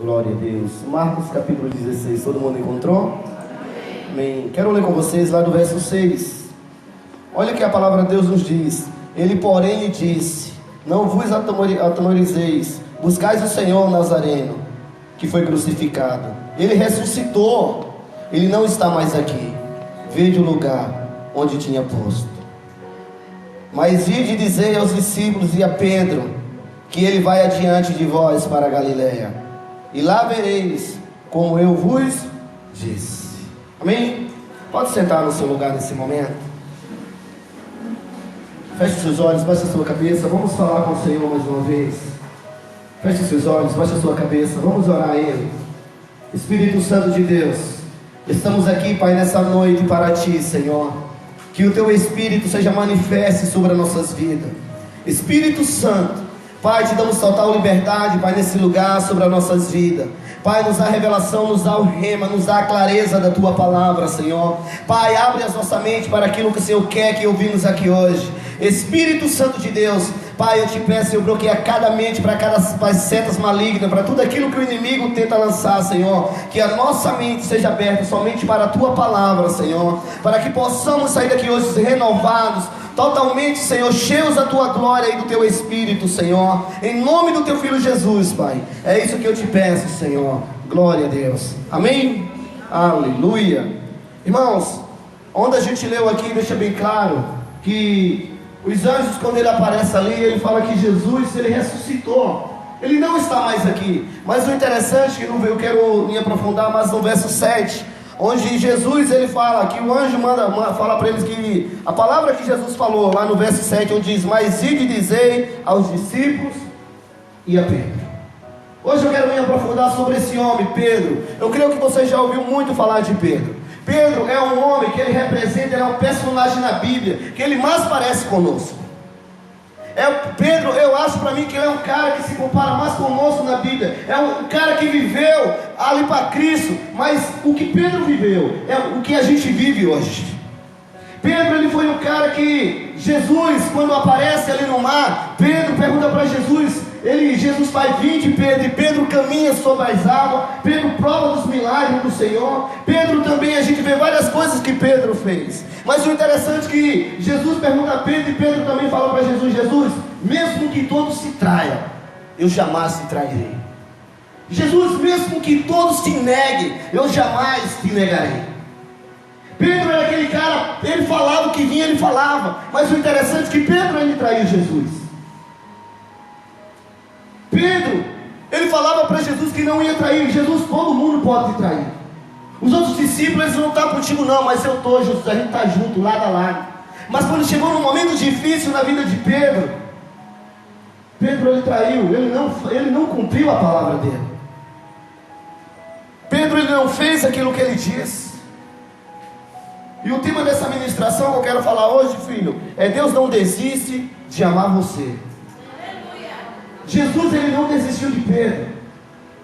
Glória a Deus. Marcos capítulo 16, todo mundo encontrou? Amém. Quero ler com vocês lá do verso 6. Olha o que a palavra de Deus nos diz. Ele, porém, lhe disse: não vos atemorizeis, buscais o Senhor Nazareno, que foi crucificado. Ele ressuscitou, ele não está mais aqui. Vede o lugar onde tinha posto. Mas ide dizer aos discípulos e a Pedro, que ele vai adiante de vós para a Galiléia, e lá vereis como eu vos disse. Amém? Pode sentar no seu lugar nesse momento. Feche seus olhos, baixe a sua cabeça. Vamos falar com o Senhor mais uma vez. Feche seus olhos, baixe a sua cabeça. Vamos orar a Ele. Espírito Santo de Deus, estamos aqui, Pai, nessa noite para Ti, Senhor. Que o Teu Espírito seja manifeste sobre as nossas vidas. Espírito Santo, Pai, te damos total liberdade, Pai, nesse lugar sobre as nossas vidas. Pai, nos dá a revelação, nos dá o rema, nos dá a clareza da Tua palavra, Senhor. Pai, abre as nossas mentes para aquilo que o Senhor quer que ouvimos aqui hoje. Espírito Santo de Deus, Pai, eu te peço, eu bloqueio cada mente para cada setas malignas, para tudo aquilo que o inimigo tenta lançar, Senhor. Que a nossa mente seja aberta somente para a Tua palavra, Senhor. Para que possamos sair daqui hoje renovados, totalmente, Senhor, cheios da Tua glória e do Teu Espírito, Senhor. Em nome do Teu Filho Jesus, Pai. É isso que eu te peço, Senhor. Glória a Deus. Amém? Aleluia. Irmãos, onde a gente leu aqui, deixa bem claro que os anjos, quando ele aparece ali, ele fala que Jesus, ele ressuscitou. Ele não está mais aqui. Mas o interessante, eu quero me aprofundar mais no verso 7, onde Jesus, ele fala que o anjo fala para eles que a palavra que Jesus falou lá no verso 7, onde diz: mas ide dizer aos discípulos e a Pedro. Hoje eu quero me aprofundar sobre esse homem, Pedro. Eu creio que você já ouviu muito falar de Pedro. Pedro é um homem que ele representa, ele é um personagem na Bíblia que ele mais parece conosco. Pedro, eu acho para mim que ele é um cara que se compara mais conosco na Bíblia. É um cara que viveu ali para Cristo, mas o que Pedro viveu é o que a gente vive hoje. Pedro, ele foi um cara que Jesus, quando aparece ali no mar, Pedro pergunta para Jesus, Jesus faz 20, Pedro, e Pedro caminha sobre as águas. Pedro prova dos milagres do Senhor. Pedro também, a gente vê várias coisas que Pedro fez. Mas o interessante é que Jesus pergunta a Pedro, e Pedro também fala para Jesus: Jesus, mesmo que todos se traiam, eu jamais te trairei. Jesus, mesmo que todos te neguem, eu jamais te negarei. Pedro era aquele cara, ele falava o que vinha, ele falava. Mas o interessante é que Pedro, ele traiu Jesus. Pedro, ele falava para Jesus que não ia trair. Jesus, todo mundo pode te trair. Os outros discípulos, eles não estão contigo não, mas eu estou, Jesus, a gente está junto, lado a lado. Mas quando chegou num momento difícil na vida de Pedro, ele traiu, ele não cumpriu a palavra dele. Pedro, ele não fez aquilo que ele disse. E o tema dessa ministração que eu quero falar hoje, filho, é: Deus não desiste de amar você. Jesus, ele não desistiu de Pedro.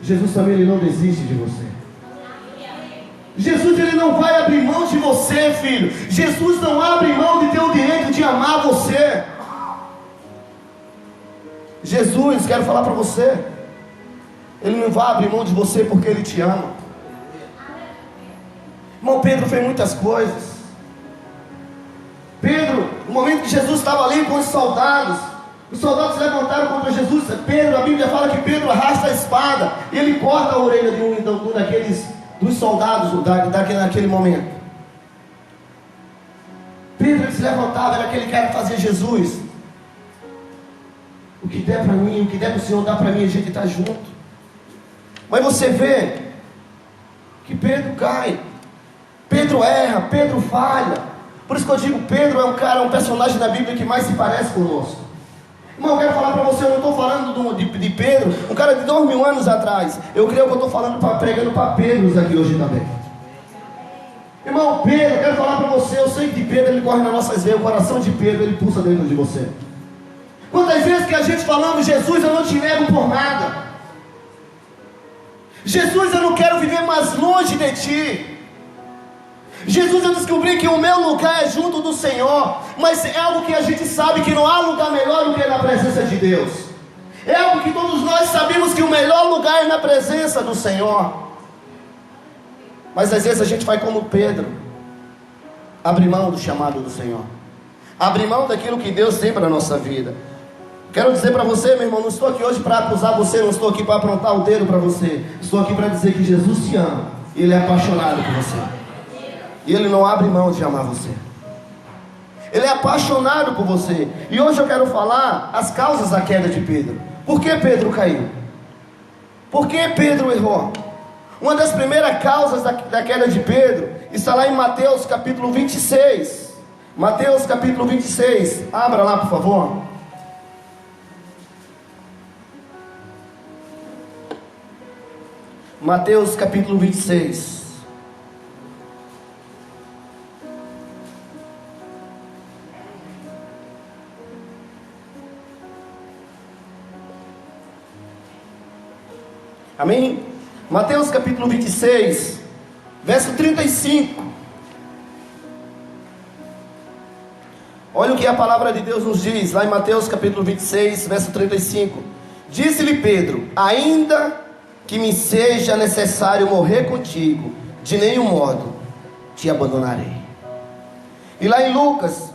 Jesus também, ele não desiste de você. Jesus, ele não vai abrir mão de você, filho. Jesus não abre mão de ter o direito de amar você. Jesus, quero falar para você, ele não vai abrir mão de você porque ele te ama. Irmão, Pedro fez muitas coisas. Pedro, no momento que Jesus estava ali com os soldados se levantaram contra Jesus. Pedro, a Bíblia fala que Pedro arrasta a espada e ele corta a orelha dos soldados naquele momento. Pedro, ele se levantava, era aquele cara que fazia: Jesus, o que der para mim, o que der para o Senhor dar para mim, a gente está junto. Mas você vê que Pedro cai, Pedro erra, Pedro falha. Por isso que eu digo, Pedro é um personagem da Bíblia que mais se parece conosco. Irmão, eu quero falar para você, eu não estou falando de Pedro, um cara de 2000 anos atrás. Eu creio que eu estou pregando para Pedros aqui hoje também. Irmão, Pedro, eu quero falar para você, eu sei que Pedro, ele corre nas nossas veias, o coração de Pedro, ele pulsa dentro de você. Quantas vezes que a gente falamos: Jesus, eu não te nego por nada. Jesus, eu não quero viver mais longe de ti. Jesus, eu descobri que o meu lugar é junto do Senhor. Mas é algo que a gente sabe que não há lugar melhor do que na presença de Deus. É algo que todos nós sabemos que o melhor lugar é na presença do Senhor. Mas às vezes a gente vai como Pedro, abre mão do chamado do Senhor, abre mão daquilo que Deus tem para a nossa vida. Quero dizer para você, meu irmão, não estou aqui hoje para acusar você, não estou aqui para apontar o dedo para você. Estou aqui para dizer que Jesus te ama, Ele é apaixonado por você, e Ele não abre mão de amar você. Ele é apaixonado por você. E hoje eu quero falar as causas da queda de Pedro. Por que Pedro caiu? Por que Pedro errou? Uma das primeiras causas da queda de Pedro está lá em Mateus capítulo 26. Mateus capítulo 26. Abra lá, por favor. Mateus capítulo 26. Amém? Mateus capítulo 26, verso 35. Olha o que a palavra de Deus nos diz, lá em Mateus capítulo 26, verso 35. Disse-lhe Pedro: ainda que me seja necessário morrer contigo, de nenhum modo te abandonarei. E lá em Lucas,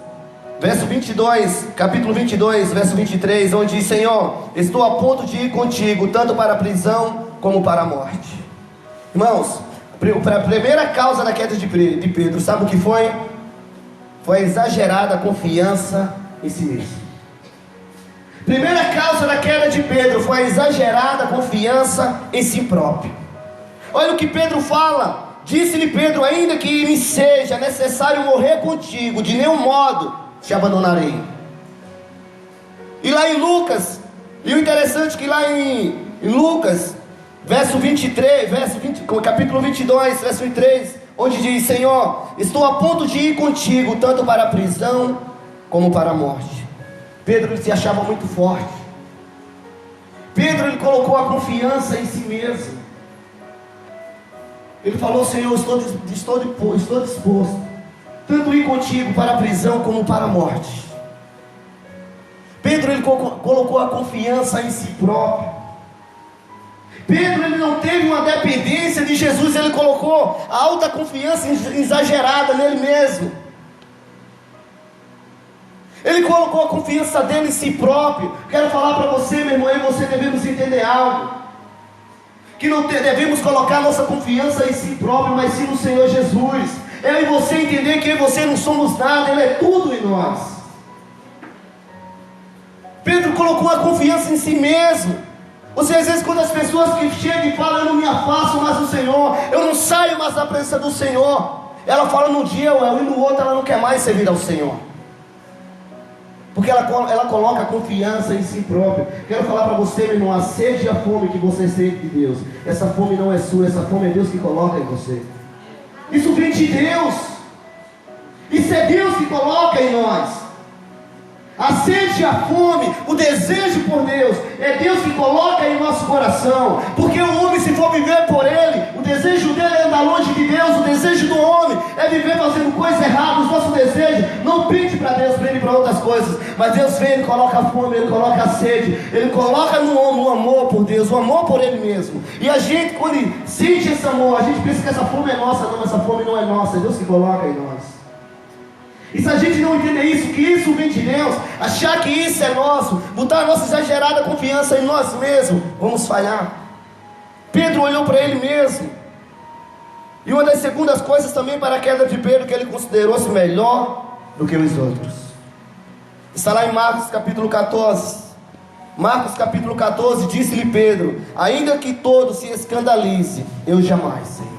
verso 22, capítulo 22, verso 23, onde diz: Senhor, estou a ponto de ir contigo, tanto para a prisão como para a morte. Irmãos, a primeira causa da queda de Pedro, sabe o que foi? Foi a exagerada confiança em si mesmo. Primeira causa da queda de Pedro foi a exagerada confiança em si próprio. Olha o que Pedro fala. Disse-lhe Pedro: ainda que me seja necessário morrer contigo, de nenhum modo te abandonarei. E lá em Lucas, e o interessante é que lá em Lucas, capítulo 22, verso 23, onde diz: Senhor, estou a ponto de ir contigo, tanto para a prisão como para a morte. Pedro, ele se achava muito forte. Pedro, ele colocou a confiança em si mesmo. Ele falou: Senhor, estou disposto tanto ir contigo para a prisão como para a morte. Pedro, ele colocou a confiança em si próprio. Pedro, ele não teve uma dependência de Jesus, ele colocou a alta confiança exagerada nele mesmo. Ele colocou a confiança dele em si próprio. Quero falar para você, meu irmão, e você devemos entender algo. Que não devemos colocar nossa confiança em si próprio, mas sim no Senhor Jesus. Eu e você entender que eu e você não somos nada, Ele é tudo em nós. Pedro colocou a confiança em si mesmo. Você, às vezes, quando as pessoas que chegam e falam: eu não me afasto mais do Senhor, eu não saio mais da presença do Senhor, ela fala num dia e no outro ela não quer mais servir ao Senhor, porque ela coloca confiança em si própria. Quero falar para você, meu irmão, a sede e a fome que você sente de Deus, essa fome não é sua, essa fome é Deus que coloca em você. Isso vem de Deus. Isso é Deus que coloca em nós. A sede e a fome, o desejo por Deus, é Deus que coloca em nosso coração. Porque o homem, se for viver por Ele, o desejo dele é andar longe de Deus. O desejo do homem é viver fazendo coisas erradas. O nosso desejo não pede para Deus, pede para outras coisas. Mas Deus vem, Ele coloca a fome, Ele coloca a sede, Ele coloca no homem o amor por Deus, o amor por Ele mesmo. E a gente, quando sente esse amor, a gente pensa que essa fome é nossa. Não, essa fome não é nossa, é Deus que coloca em nós. E se a gente não entender isso, que isso vem de Deus, achar que isso é nosso, botar a nossa exagerada confiança em nós mesmos, vamos falhar. Pedro olhou para ele mesmo. E uma das segundas coisas também para a queda de Pedro, que ele considerou-se melhor do que os outros, está lá em Marcos capítulo 14. Marcos capítulo 14, disse-lhe Pedro: ainda que todos se escandalize, eu jamais, Senhor.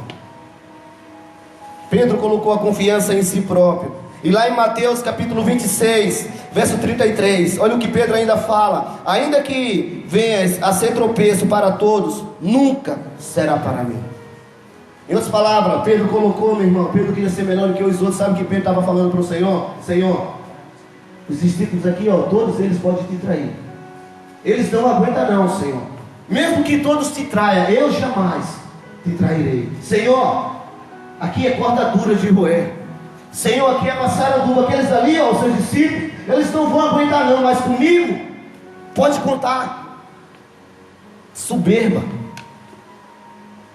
Pedro colocou a confiança em si próprio. E lá em Mateus capítulo 26, verso 33, olha o que Pedro ainda fala: ainda que venha a ser tropeço para todos, nunca será para mim. Em outras palavras, Pedro colocou, meu irmão, Pedro queria ser melhor do que os outros. Sabe o que Pedro estava falando para o Senhor? Senhor, os discípulos aqui, todos eles podem te trair. Eles não aguentam não, Senhor. Mesmo que todos te traiam, eu jamais te trairei. Senhor, aqui é corda dura de roer. Senhor, aqui é maçara dura. Aqueles ali, os seus discípulos, eles não vão aguentar não, mas comigo pode contar. soberba.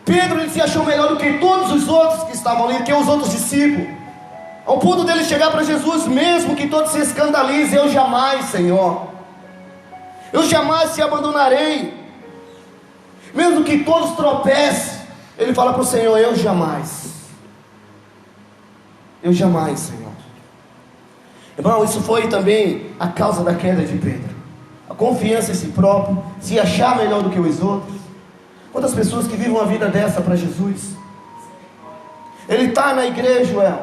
Pedro, ele se achou melhor do que todos os outros que estavam ali, que os outros discípulos, ao ponto dele chegar para Jesus: mesmo que todos se escandalizem, eu jamais, Senhor, eu jamais te abandonarei. Mesmo que todos tropecem, ele fala para o Senhor: eu jamais, Senhor. Irmão, isso foi também a causa da queda de Pedro. A confiança em si próprio, se achar melhor do que os outros. Quantas pessoas que vivem uma vida dessa para Jesus? Ele está na igreja,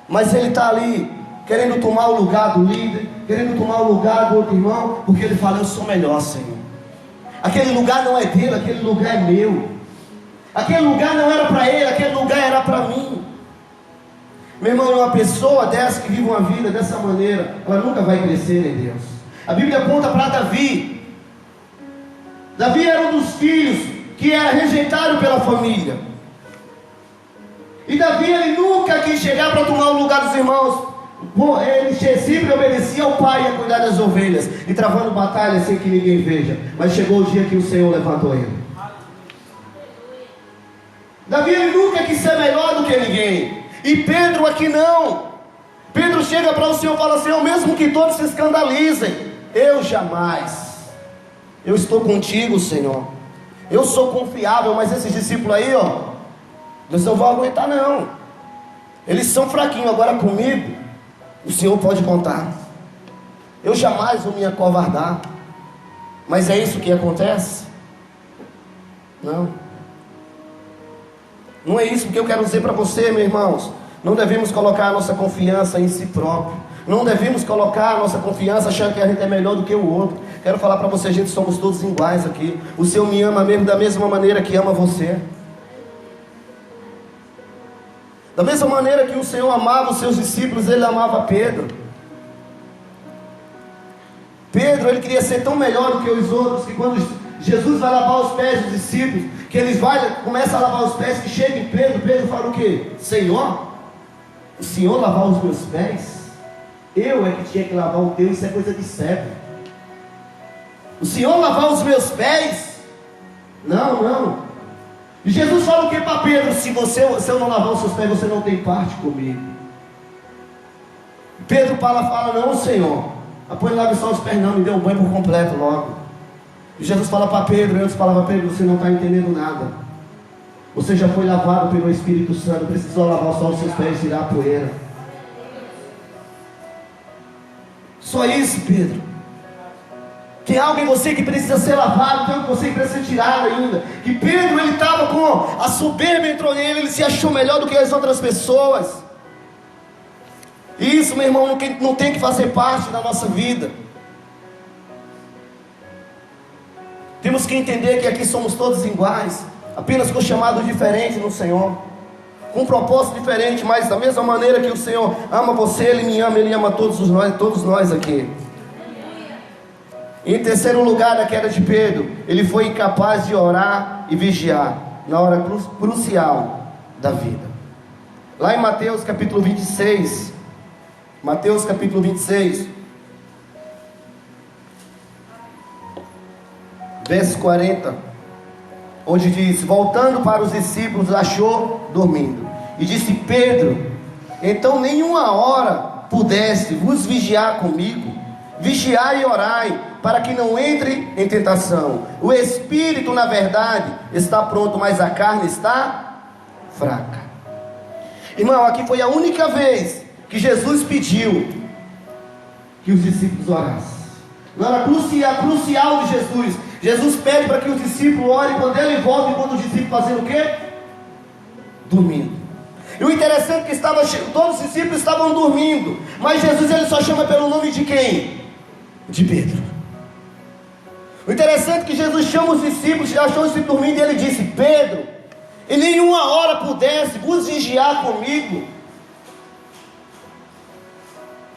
mas ele está ali querendo tomar o lugar do líder, querendo tomar o lugar do outro irmão, porque ele fala: eu sou melhor, Senhor. Aquele lugar não é dele, aquele lugar é meu. Aquele lugar não era para ele, aquele lugar era para mim. Meu irmão, uma pessoa dessa que vive uma vida dessa maneira, ela nunca vai crescer em Deus. A Bíblia aponta para Davi. Davi era um dos filhos que era rejeitado pela família. E Davi, ele nunca quis chegar para tomar o lugar dos irmãos. Ele sempre obedecia ao pai a cuidar das ovelhas e travando batalha sem que ninguém veja. Mas chegou o dia que o Senhor levantou ele. Davi, ele nunca quis ser melhor do que ninguém. E Pedro aqui não. Pedro chega para o Senhor e fala: Senhor, mesmo que todos se escandalizem, eu jamais. Eu estou contigo, Senhor. Eu sou confiável. Mas esses discípulos aí, eles não vão aguentar não. Eles são fraquinhos. Agora comigo, o Senhor pode contar. Eu jamais vou me acovardar. Mas é isso que acontece? Não. Não é isso que eu quero dizer para você, meus irmãos. Não devemos colocar a nossa confiança em si próprio. Não devemos colocar a nossa confiança achando que a gente é melhor do que o outro. Quero falar para você, gente, somos todos iguais aqui. O Senhor me ama mesmo da mesma maneira que ama você. Da mesma maneira que o Senhor amava os seus discípulos, Ele amava Pedro. Pedro, ele queria ser tão melhor do que os outros, que quando Jesus vai lavar os pés dos discípulos, que eles começam a lavar os pés, que chega em Pedro, Pedro fala o quê? Senhor, o Senhor lavar os meus pés? Eu é que tinha que lavar o teu, isso é coisa de cego. O Senhor lavar os meus pés? Não. E Jesus fala o que para Pedro? Se eu não lavar os seus pés, você não tem parte comigo. Pedro fala: não, Senhor, após lavar só os pés, não, me dê um banho por completo logo. E Jesus fala para Pedro, antes falava: Pedro, você não está entendendo nada. Você já foi lavado pelo Espírito Santo, precisou lavar só os seus pés e tirar a poeira. Só isso, Pedro. Tem algo em você que precisa ser lavado, tem algo em você que precisa ser tirado ainda. E Pedro, ele estava com a soberba entrou nele, ele se achou melhor do que as outras pessoas. Isso, meu irmão, não tem que fazer parte da nossa vida. Temos que entender que aqui somos todos iguais, apenas com chamado diferente no Senhor, com um propósito diferente, mas da mesma maneira que o Senhor ama você, Ele me ama, Ele ama todos nós aqui. Em terceiro lugar, na queda de Pedro, ele foi incapaz de orar e vigiar na hora crucial da vida. Lá em Mateus capítulo 26, verso 40, onde diz: voltando para os discípulos, achou dormindo, e disse: Pedro, então nenhuma hora pudeste vos vigiar comigo? Vigiai e orai, para que não entre em tentação. O espírito, na verdade, está pronto, mas a carne está fraca. Irmão, aqui foi a única vez que Jesus pediu que os discípulos orassem. Na hora crucial de Jesus, Jesus pede para que os discípulos orem quando ele volta, enquanto os discípulos fazendo o quê? Dormindo. E o interessante é que todos os discípulos estavam dormindo, mas Jesus, ele só chama pelo nome de quem? De Pedro. O interessante é que Jesus chama os discípulos, já achou os discípulos dormindo, e ele disse: Pedro, em nenhuma hora pudesse vos vigiar comigo.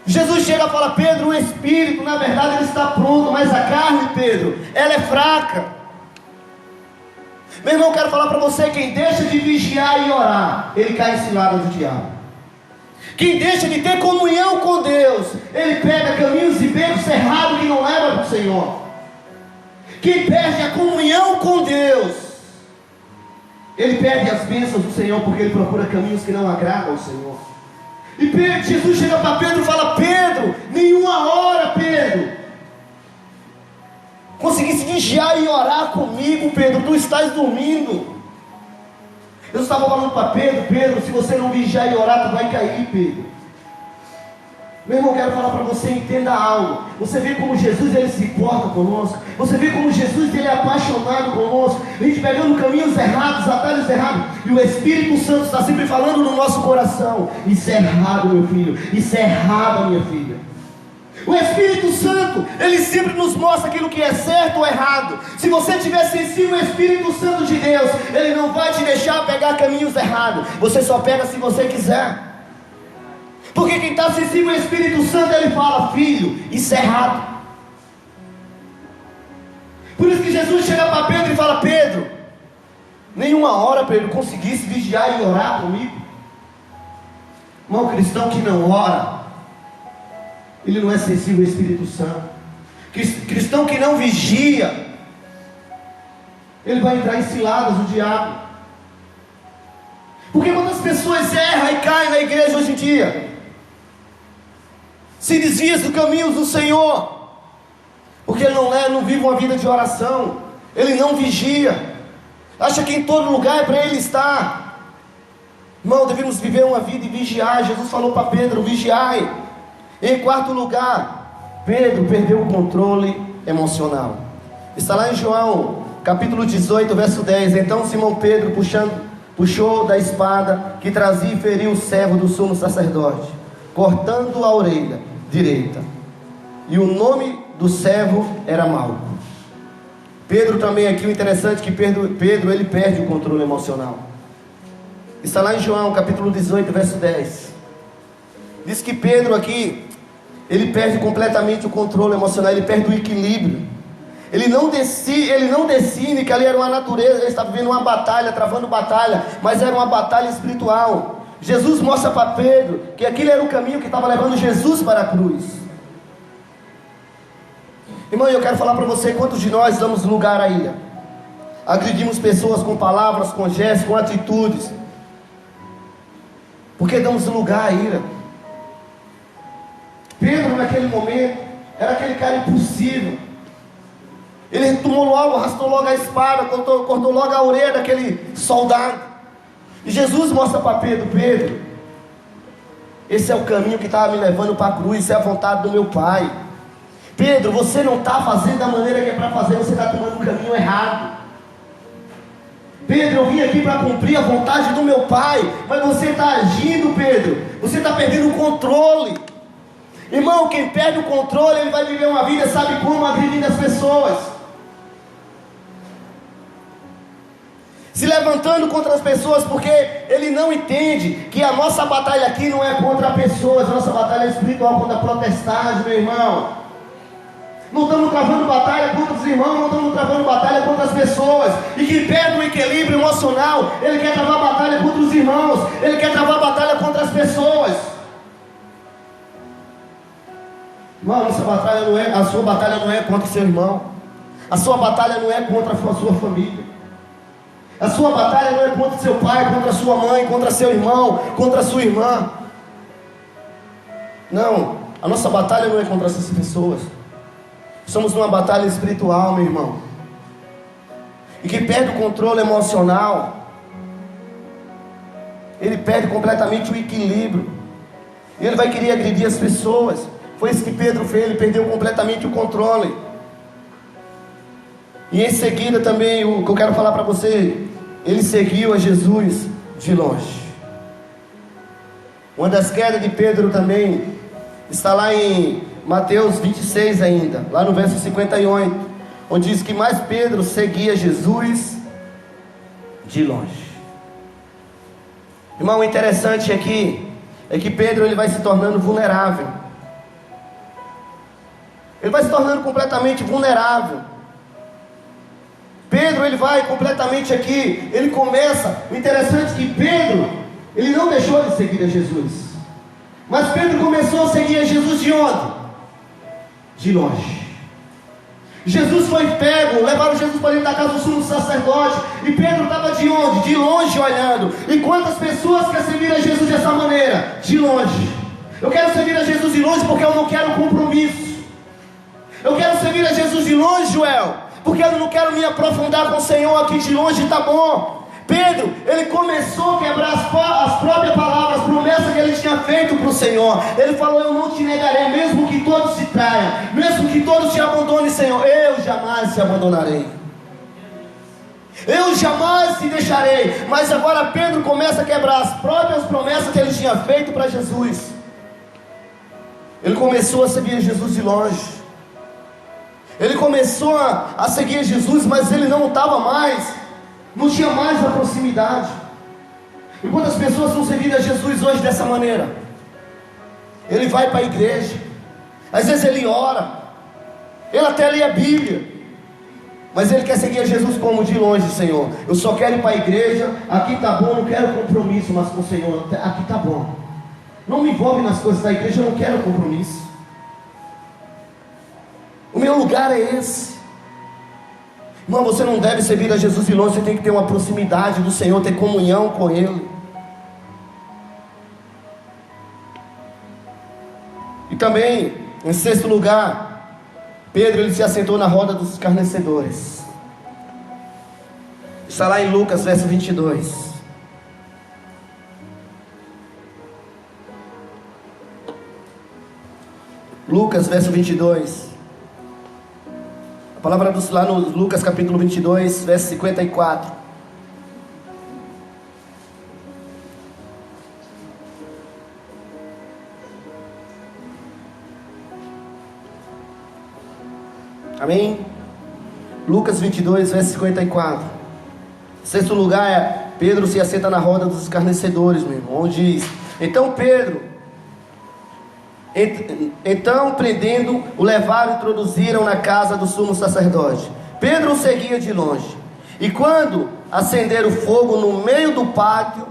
Jesus chega e fala: Pedro, o espírito, na verdade, ele está pronto, mas a carne, Pedro, ela é fraca. Meu irmão, eu quero falar para você: quem deixa de vigiar e orar, ele cai em cilada do diabo. Quem deixa de ter comunhão com Deus, ele pega caminhos e becos errados que não levam para o Senhor. Quem perde a comunhão com Deus, ele perde as bênçãos do Senhor, porque ele procura caminhos que não agradam ao Senhor. E Jesus chega para Pedro e fala: Pedro, nenhuma hora, Pedro, conseguisse vigiar e orar comigo, Pedro, tu estás dormindo. Eu estava falando para Pedro: Pedro, se você não vigiar e orar, tu vai cair, Pedro. Meu irmão, eu quero falar para você, entenda algo. Você vê como Jesus, ele se importa conosco. Você vê como Jesus, ele é apaixonado conosco. A gente pegando caminhos errados, atalhos errados, e o Espírito Santo está sempre falando no nosso coração: isso é errado, meu filho, isso é errado, minha filha. O Espírito Santo, ele sempre nos mostra aquilo que é certo ou errado. Se você estiver sensível ao Espírito Santo de Deus, ele não vai te deixar pegar caminhos errados. Você só pega se você quiser. Porque quem está sensível ao Espírito Santo, ele fala: filho, isso é errado. Por isso que Jesus chega para Pedro e fala: Pedro, nenhuma hora, Pedro, conseguisse vigiar e orar comigo. Irmão, cristão que não ora, ele não é sensível ao Espírito Santo. Cristão que não vigia, ele vai entrar em ciladas do diabo. Porque quantas pessoas erram e caem na igreja hoje em dia, se desvia dos caminhos do Senhor, porque ele não vive uma vida de oração, ele não vigia, acha que em todo lugar é para ele estar. Irmão, devemos viver uma vida e vigiar. Jesus falou para Pedro: vigiai. Em quarto lugar, Pedro perdeu o controle emocional. Está lá em João, capítulo 18, verso 10. Então Simão Pedro, puxou da espada que trazia e feriu o servo do sumo sacerdote, cortando a orelha direita. E o nome do servo era Malco. Pedro também aqui, o interessante é que Pedro ele perde o controle emocional. Está lá em João, capítulo 18, verso 10. Diz que Pedro aqui, ele perde completamente o controle emocional, ele perde o equilíbrio. Ele não decide que ali era uma natureza, ele estava vivendo uma batalha, travando batalha, mas era uma batalha espiritual. Jesus mostra para Pedro que aquele era o caminho que estava levando Jesus para a cruz. Irmão, eu quero falar para você: quantos de nós damos lugar à ira? Agredimos pessoas com palavras, com gestos, com atitudes, porque damos lugar à ira. Pedro, naquele momento, era aquele cara impossível. Ele tomou logo, arrastou logo a espada, cortou logo a orelha daquele soldado. E Jesus mostra para Pedro: Pedro, esse é o caminho que estava me levando para a cruz, isso é a vontade do meu Pai. Pedro, você não está fazendo da maneira que é para fazer, você está tomando o caminho errado. Pedro, eu vim aqui para cumprir a vontade do meu Pai, mas você está agindo, Pedro, você está perdendo o controle. Irmão, quem perde o controle, ele vai viver uma vida, sabe como? Agredindo as pessoas, se levantando contra as pessoas, porque ele não entende que a nossa batalha aqui não é contra pessoas, a nossa batalha é espiritual, contra a protestagem, meu irmão. Não estamos travando batalha contra os irmãos, não estamos travando batalha contra as pessoas. E quem perde o equilíbrio emocional, ele quer travar batalha contra os irmãos, ele quer travar batalha contra as pessoas. Irmão, a sua batalha não é contra o seu irmão, a sua batalha não é contra a sua família, a sua batalha não é contra seu pai, contra a sua mãe, contra seu irmão, contra a sua irmã. Não, a nossa batalha não é contra essas pessoas. Somos numa batalha espiritual, meu irmão. E quem perde o controle emocional, ele perde completamente o equilíbrio, e ele vai querer agredir as pessoas. Foi isso que Pedro fez, ele perdeu completamente o controle. E em seguida também, o que eu quero falar para você, ele seguiu a Jesus de longe. Uma das quedas de Pedro também está lá em Mateus 26 ainda, lá no verso 58, onde diz que mais Pedro seguia Jesus de longe. Irmão, o interessante aqui é que Pedro ele vai se tornando vulnerável. Ele vai se tornando completamente vulnerável. Pedro ele vai completamente aqui, ele começa. O interessante é que Pedro, ele não deixou de seguir a Jesus, mas Pedro começou a seguir a Jesus de onde? De longe. Jesus foi pego, levaram Jesus para dentro da casa do sumo sacerdote, e Pedro estava de onde? De longe olhando. E quantas pessoas querem servir a Jesus dessa maneira? De longe. Eu quero servir a Jesus de longe porque eu não quero compromisso. Eu quero servir a Jesus de longe, Joel, porque eu não quero me aprofundar com o Senhor aqui de longe, tá bom? Pedro, ele começou a quebrar as próprias palavras, as promessas que ele tinha feito para o Senhor. Ele falou: eu não te negarei, mesmo que todos se traiam, mesmo que todos te abandonem, Senhor, eu jamais te abandonarei, eu jamais te deixarei. Mas agora Pedro começa a quebrar as próprias promessas que ele tinha feito para Jesus. Ele começou a seguir Jesus de longe. Ele começou a seguir Jesus, mas ele não estava mais, não tinha mais a proximidade. E quantas pessoas estão seguindo a Jesus hoje dessa maneira? Ele vai para a igreja, às vezes ele ora, ele até lê a Bíblia, mas ele quer seguir a Jesus como? De longe. Senhor, eu só quero ir para a igreja, aqui está bom, não quero compromisso mais com o Senhor, aqui está bom, não me envolve nas coisas da igreja, eu não quero compromisso. O meu lugar é esse. Irmão, você não deve servir a Jesus de longe, você tem que ter uma proximidade do Senhor, ter comunhão com Ele. E também, em sexto lugar, Pedro, ele se assentou na roda dos escarnecedores. Está lá em Lucas, verso 22. Lucas, verso 22. A palavra lá no Lucas capítulo 22, verso 54. Amém? Lucas 22, verso 54. Sexto lugar, Pedro se assenta na roda dos escarnecedores, meu irmão, onde diz: então Pedro, então prendendo, o levaram e introduziram na casa do sumo sacerdote. Pedro o seguia de longe, e quando acenderam fogo no meio do pátio,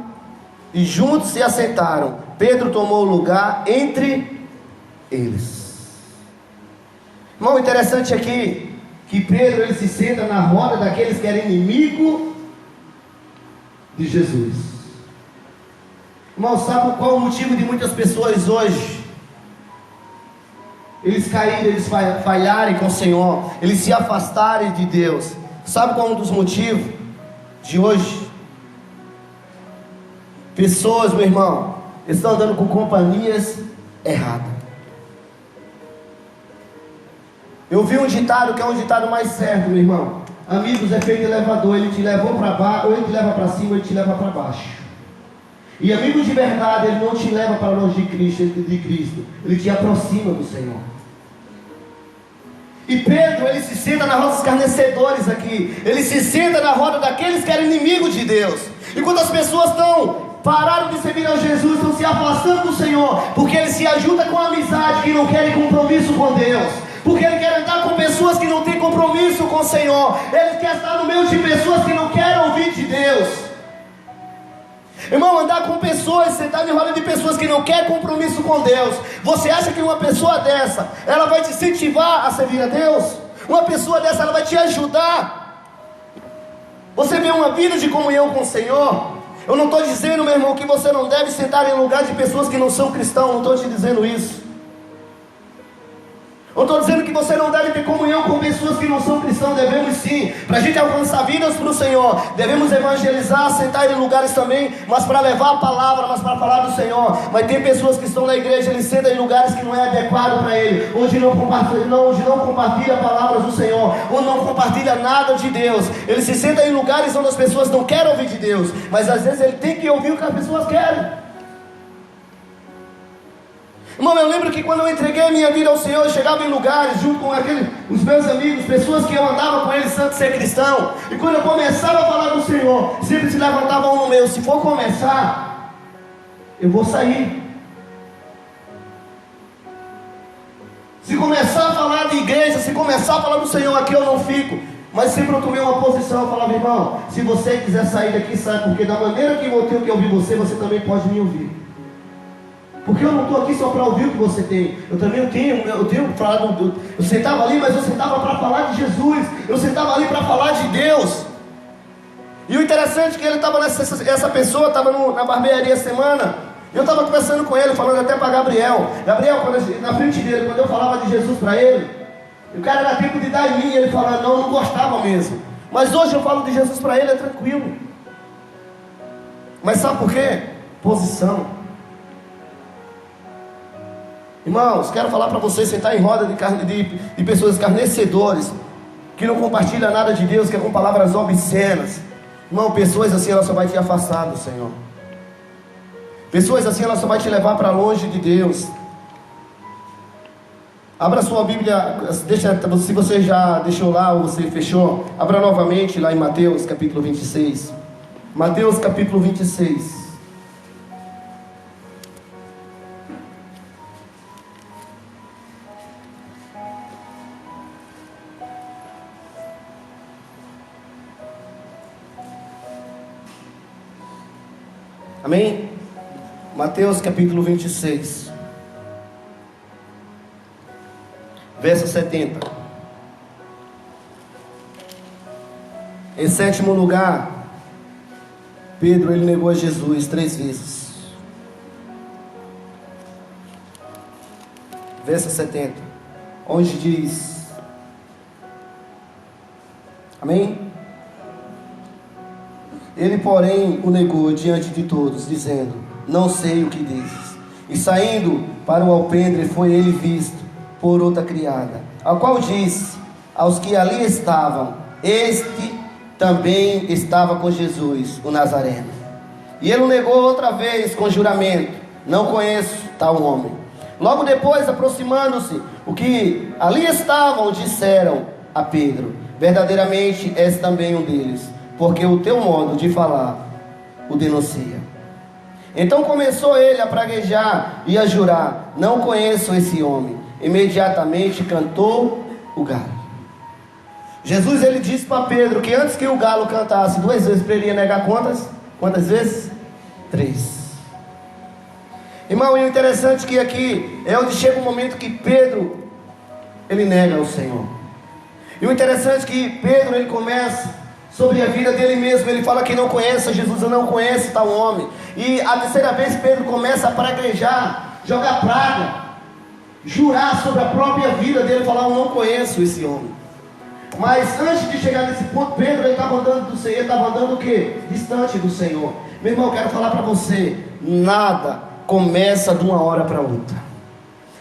e juntos se assentaram, Pedro tomou lugar entre eles. Irmão, interessante aqui, que Pedro, ele se senta na roda daqueles que eram inimigos de Jesus. Irmão, sabe qual o motivo de muitas pessoas hoje eles caírem, eles falharem com o Senhor, eles se afastarem de Deus? Sabe qual é um dos motivos de hoje? Pessoas, meu irmão, estão andando com companhias erradas. Eu vi um ditado que é um ditado mais certo, meu irmão: amigos é feito elevador, ele te levou para baixo, ou ele te leva para cima, ou ele te leva para baixo. E amigo de verdade, ele não te leva para longe de Cristo, ele te aproxima do Senhor. E Pedro, ele se senta na roda dos escarnecedores aqui, ele se senta na roda daqueles que eram inimigos de Deus. E quando as pessoas pararam de servir a Jesus, estão se afastando do Senhor, porque ele se ajuda com a amizade, que não querem compromisso com Deus, porque ele quer andar com pessoas que não têm compromisso com o Senhor, ele quer estar no meio de pessoas que não querem ouvir de Deus. Irmão, andar com pessoas, sentar em roda de pessoas que não querem compromisso com Deus, você acha que uma pessoa dessa, ela vai te incentivar a servir a Deus? Uma pessoa dessa, ela vai te ajudar? Você vê uma vida de comunhão com o Senhor? Eu não estou dizendo, meu irmão, que você não deve sentar em lugar de pessoas que não são cristãos, não estou te dizendo isso. Eu estou dizendo que você não deve ter comunhão com pessoas que não são cristãos. Devemos sim, para a gente alcançar vidas para o Senhor, devemos evangelizar, sentar em lugares também, mas para levar a palavra, mas para falar do Senhor. Mas tem pessoas que estão na igreja, eles sentam em lugares que não é adequado para ele, onde não compartilha palavras do Senhor, ou não compartilha nada de Deus. Ele se senta em lugares onde as pessoas não querem ouvir de Deus, mas às vezes ele tem que ouvir o que as pessoas querem. Irmão, eu lembro que quando eu entreguei a minha vida ao Senhor, eu chegava em lugares junto com os meus amigos, pessoas que eu andava com eles antes de ser cristão, e quando eu começava a falar do Senhor, sempre se levantava um no meu: se for começar, eu vou sair. Se começar a falar de igreja, se começar a falar do Senhor aqui, eu não fico. Mas sempre eu tomei uma posição, eu falava: irmão, se você quiser sair daqui, sai, porque da maneira que eu tenho que ouvir você, você também pode me ouvir. Porque eu não estou aqui só para ouvir o que você tem. Eu também tenho falado. Eu sentava ali, mas eu sentava para falar de Jesus. Eu sentava ali para falar de Deus. E o interessante é que ele estava essa pessoa estava na barbearia semana. Eu estava conversando com ele, falando até para Gabriel. Gabriel, na frente dele, quando eu falava de Jesus para ele, o cara era tempo de dar em mim. Ele falava, não gostava mesmo. Mas hoje eu falo de Jesus para ele, é tranquilo. Mas sabe por quê? Posição. Irmãos, quero falar para vocês, você está em roda de pessoas escarnecedores, que não compartilham nada de Deus, que é com palavras obscenas. Irmão, pessoas assim, ela só vai te afastar do Senhor. Pessoas assim, ela só vai te levar para longe de Deus. Abra sua Bíblia, se você já deixou lá ou você fechou, abra novamente lá em Mateus capítulo 26. Mateus capítulo 26. Amém? Mateus capítulo 26, verso 70. Em sétimo lugar, Pedro, ele negou a Jesus 3 vezes. Verso 70, onde diz, amém? Ele, porém, o negou diante de todos, dizendo, não sei o que dizes. E saindo para o alpendre, foi ele visto por outra criada, a qual disse aos que ali estavam, este também estava com Jesus, o Nazareno. E ele o negou outra vez com juramento, não conheço tal homem. Logo depois, aproximando-se, o que ali estavam, disseram a Pedro, verdadeiramente és também um deles, porque o teu modo de falar o denuncia. Então começou ele a praguejar e a jurar, não conheço esse homem. Imediatamente cantou o galo. Jesus, ele disse para Pedro que antes que o galo cantasse 2 vezes, para ele ia negar quantas vezes? 3. Irmão, e o interessante é que aqui é onde chega o momento que Pedro, ele nega o Senhor. E o interessante é que Pedro, ele começa sobre a vida dele mesmo, ele fala que não conhece Jesus, eu não conheço tal homem. E a terceira vez Pedro começa a praguejar, jogar praga, jurar sobre a própria vida dele, falar, eu não conheço esse homem. Mas antes de chegar nesse ponto, Pedro, ele estava andando do Senhor, ele estava andando o quê? Distante do Senhor. Meu irmão, eu quero falar para você, nada começa de uma hora para outra.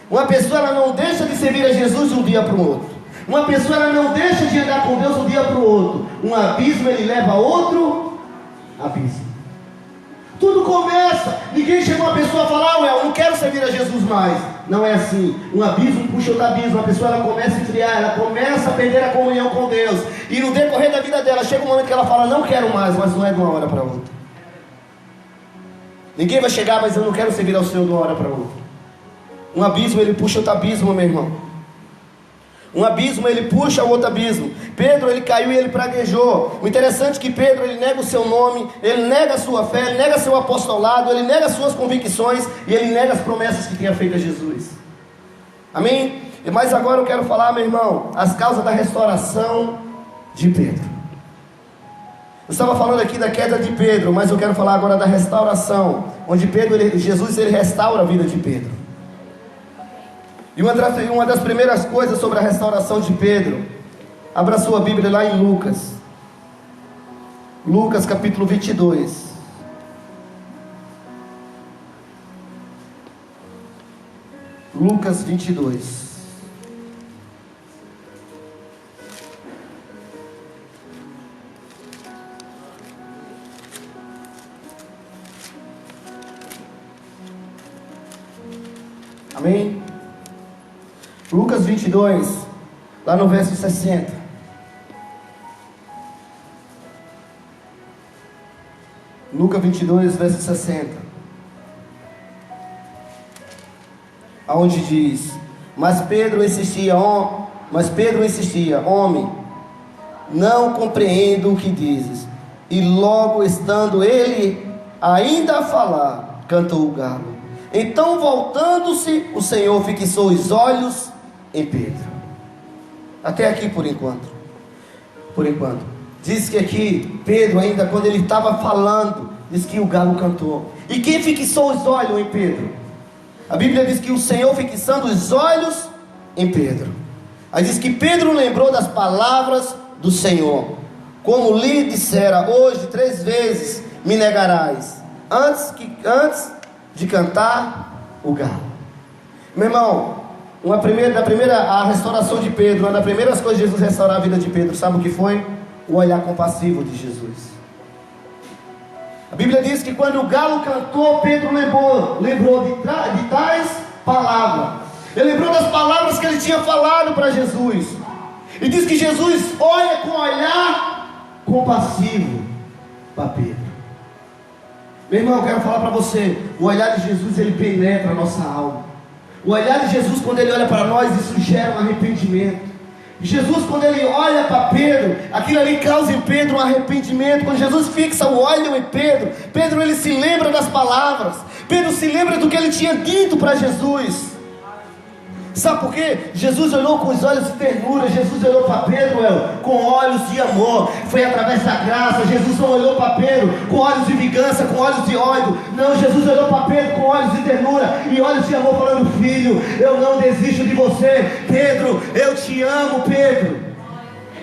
Uma pessoa, ela não deixa de servir a Jesus de um dia para o outro. Uma pessoa, ela não deixa de andar com Deus de um dia para o outro. Um abismo, ele leva a outro abismo. Tudo começa. Ninguém chegou a pessoa a falar, eu não quero servir a Jesus mais. Não é assim. Um abismo puxa outro abismo. A pessoa, ela começa a esfriar, ela começa a perder a comunhão com Deus. E no decorrer da vida dela, chega um momento que ela fala, não quero mais, mas não é de uma hora para outra. Ninguém vai chegar, mas eu não quero servir ao Senhor de uma hora para outra. Um abismo, ele puxa outro abismo, meu irmão. Um abismo, ele puxa o outro abismo. Pedro, ele caiu e ele praguejou. O interessante é que Pedro, ele nega o seu nome, ele nega a sua fé, ele nega seu apostolado, ele nega as suas convicções e ele nega as promessas que tinha feito a Jesus. Amém? Mas agora eu quero falar, meu irmão, as causas da restauração de Pedro. Eu estava falando aqui da queda de Pedro, mas eu quero falar agora da restauração, onde Jesus, ele restaura a vida de Pedro. E uma das primeiras coisas sobre a restauração de Pedro, abra sua Bíblia lá em Lucas. Lucas capítulo 22. Lucas 22. Amém? Lucas 22, lá no verso 60. Lucas 22, verso 60. Aonde diz, mas Pedro insistia, homem, não compreendo o que dizes. E logo estando ele ainda a falar, cantou o galo. Então, voltando-se, o Senhor fixou os olhos em Pedro. Até aqui por enquanto. Por enquanto. Diz que aqui, Pedro ainda quando ele estava falando, diz que o galo cantou. E quem fixou os olhos em Pedro? A Bíblia diz que o Senhor fixando os olhos em Pedro. Aí diz que Pedro lembrou das palavras do Senhor, como lhe dissera: hoje 3 vezes me negarás, antes de cantar o galo. Meu irmão, a restauração de Pedro, uma das primeiras coisas de Jesus restaurar a vida de Pedro, sabe o que foi? O olhar compassivo de Jesus. A Bíblia diz que quando o galo cantou, Pedro lembrou de tais palavras. Ele lembrou das palavras que ele tinha falado para Jesus. E diz que Jesus olha com olhar compassivo para Pedro. Meu irmão, eu quero falar para você, o olhar de Jesus, ele penetra a nossa alma. O olhar de Jesus, quando ele olha para nós, isso gera um arrependimento. Jesus, quando ele olha para Pedro, aquilo ali causa em Pedro um arrependimento. Quando Jesus fixa o olho em Pedro, Pedro ele se lembra das palavras. Pedro se lembra do que ele tinha dito para Jesus. Sabe por quê? Jesus olhou com os olhos de ternura. Jesus olhou para Pedro com olhos de amor. Foi através da graça. Jesus não olhou para Pedro com olhos de vingança, com olhos de ódio. Não, Jesus olhou para Pedro com olhos de ternura e olhos de amor, falando: filho, eu não desisto de você. Pedro, eu te amo, Pedro.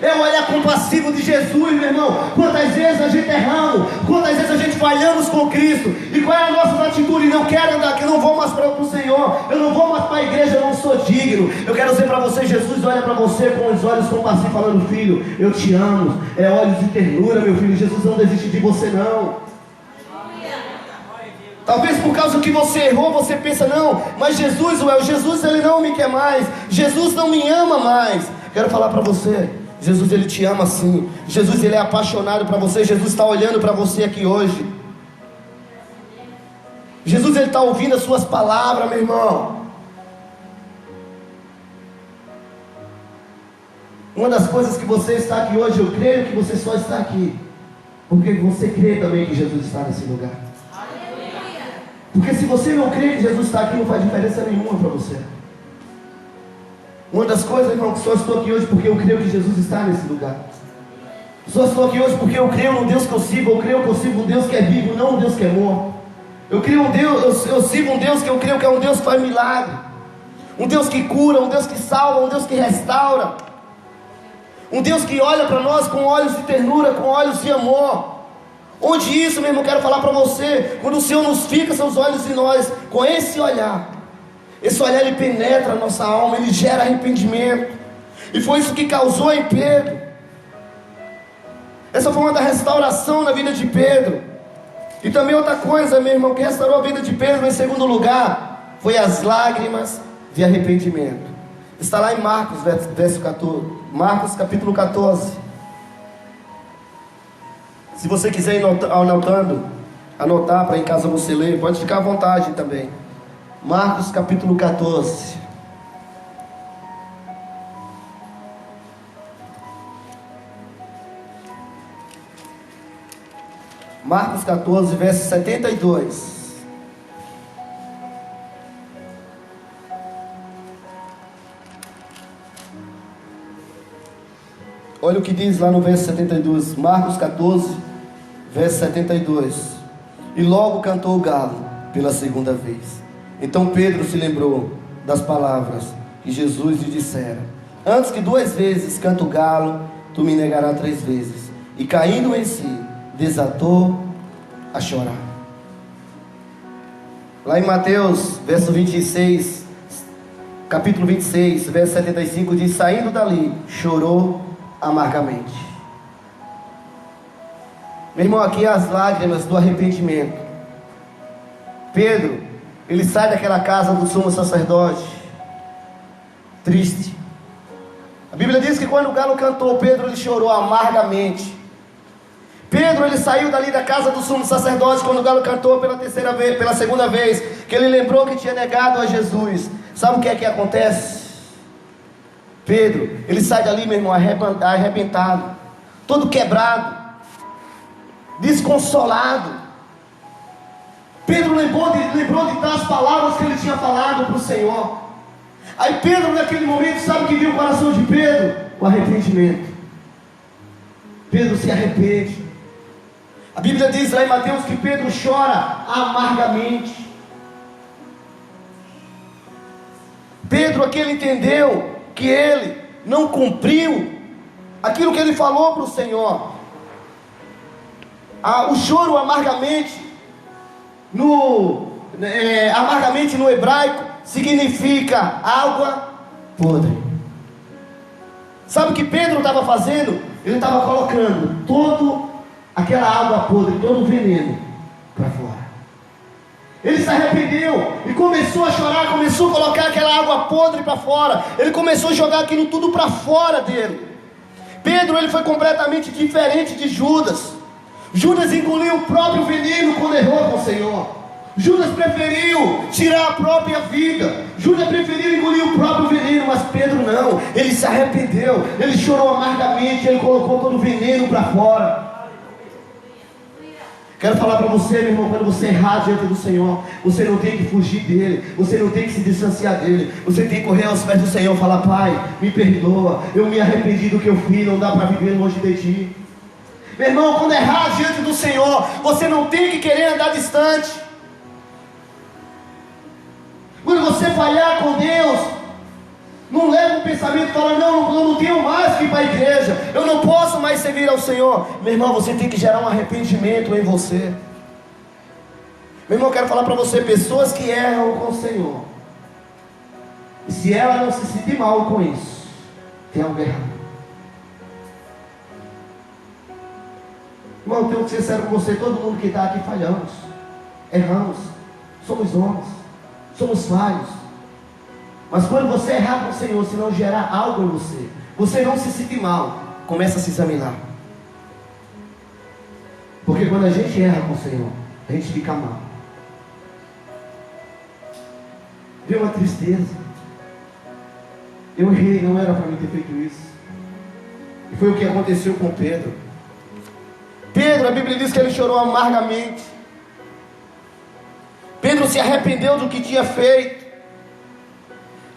É o olhar compassivo de Jesus, meu irmão. Quantas vezes a gente erramos, quantas vezes a gente falhamos com Cristo, e qual é a nossa atitude? Não quero andar aqui, eu não vou mais para o Senhor, eu não vou mais para a igreja, eu não sou digno. Eu quero dizer para você, Jesus olha para você com os olhos compassivos, falando: filho, eu te amo. É olhos de ternura, meu filho. Jesus não desiste de você, não. Talvez por causa que você errou, você pensa: não, mas Jesus ele não me quer mais, Jesus não me ama mais. Quero falar para você, Jesus ele te ama sim. Jesus ele é apaixonado para você. Jesus está olhando para você aqui hoje. Jesus ele está ouvindo as suas palavras, meu irmão. Uma das coisas que você está aqui hoje, eu creio que você só está aqui porque você crê também que Jesus está nesse lugar. Porque se você não crê que Jesus está aqui, não faz diferença nenhuma para você. Uma das coisas, irmão, que só estou aqui hoje porque eu creio que Jesus está nesse lugar. Só estou aqui hoje porque eu creio no Deus que eu sigo. Eu creio que eu sigo um Deus que é vivo, não um Deus que é morto. Eu sigo um Deus que eu creio que é um Deus que faz milagre, um Deus que cura, um Deus que salva, um Deus que restaura, um Deus que olha para nós com olhos de ternura, com olhos de amor. Onde isso, meu irmão, quero falar para você, quando o Senhor nos fixa seus olhos em nós, com esse olhar ele penetra a nossa alma, ele gera arrependimento. E foi isso que causou em Pedro. Essa foi uma da restauração na vida de Pedro. E também outra coisa, meu irmão, que restaurou a vida de Pedro em segundo lugar, foi as lágrimas de arrependimento. Está lá em Marcos, verso 14, Marcos capítulo 14. Se você quiser ir anotar para em casa você ler, pode ficar à vontade também. Marcos capítulo 14. Marcos 14, verso 72. Olha o que diz lá no verso 72. Marcos 14, verso 72. E logo cantou o galo pela segunda vez. Então Pedro se lembrou das palavras que Jesus lhe dissera: antes que 2 vezes cante o galo, tu me negarás 3 vezes. E caindo em si, desatou a chorar. Lá em Mateus, verso 26, capítulo 26, verso 75, diz: saindo dali, chorou amargamente. Meu irmão, aqui as lágrimas do arrependimento. Pedro, ele sai daquela casa do sumo sacerdote, triste. A Bíblia diz que quando o galo cantou, Pedro ele chorou amargamente. Pedro ele saiu dali da casa do sumo sacerdote quando o galo cantou pela segunda vez, que ele lembrou que tinha negado a Jesus. Sabe o que é que acontece? Pedro, ele sai dali, meu irmão, arrebentado, todo quebrado, desconsolado. Pedro lembrou de dar as palavras que ele tinha falado para o Senhor. Aí Pedro, naquele momento, sabe o que viu o coração de Pedro? O arrependimento. Pedro se arrepende. A Bíblia diz lá em Mateus que Pedro chora amargamente. Pedro aqui ele entendeu que ele não cumpriu aquilo que ele falou para o Senhor. O choro amargamente no hebraico significa água podre. Sabe o que Pedro estava fazendo? Ele estava colocando toda aquela água podre, todo o veneno para fora. Ele se arrependeu e começou a chorar, começou a colocar aquela água podre para fora. Ele começou a jogar aquilo tudo para fora dele. Pedro, ele foi completamente diferente de Judas. Judas engoliu o próprio veneno quando errou com o Senhor. Judas preferiu tirar a própria vida. Judas preferiu engolir o próprio veneno, mas Pedro não. Ele se arrependeu, ele chorou amargamente, ele colocou todo o veneno para fora. Quero falar para você, meu irmão, quando você errar diante do Senhor, você não tem que fugir dele, você não tem que se distanciar dele, você tem que correr aos pés do Senhor e falar: Pai, me perdoa, eu me arrependi do que eu fiz, não dá para viver longe de ti. Meu irmão, quando errar diante do Senhor, você não tem que querer andar distante. Quando você falhar com Deus, não leva um pensamento falando: não, eu não tenho mais que ir para a igreja, eu não posso mais servir ao Senhor. Meu irmão, você tem que gerar um arrependimento em você. Meu irmão, eu quero falar para você, pessoas que erram com o Senhor, e se ela não se sentir mal com isso, tem algo errado. Irmão, eu tenho que ser sincero com você, todo mundo que está aqui falhamos, erramos, somos homens, somos falhos. Mas quando você errar com o Senhor, se não gerar algo em você, você não se sentir mal, começa a se examinar. Porque quando a gente erra com o Senhor, a gente fica mal. Deu uma tristeza. Eu errei, não era para mim ter feito isso. E foi o que aconteceu com Pedro. Pedro, a Bíblia diz que ele chorou amargamente. Pedro se arrependeu do que tinha feito.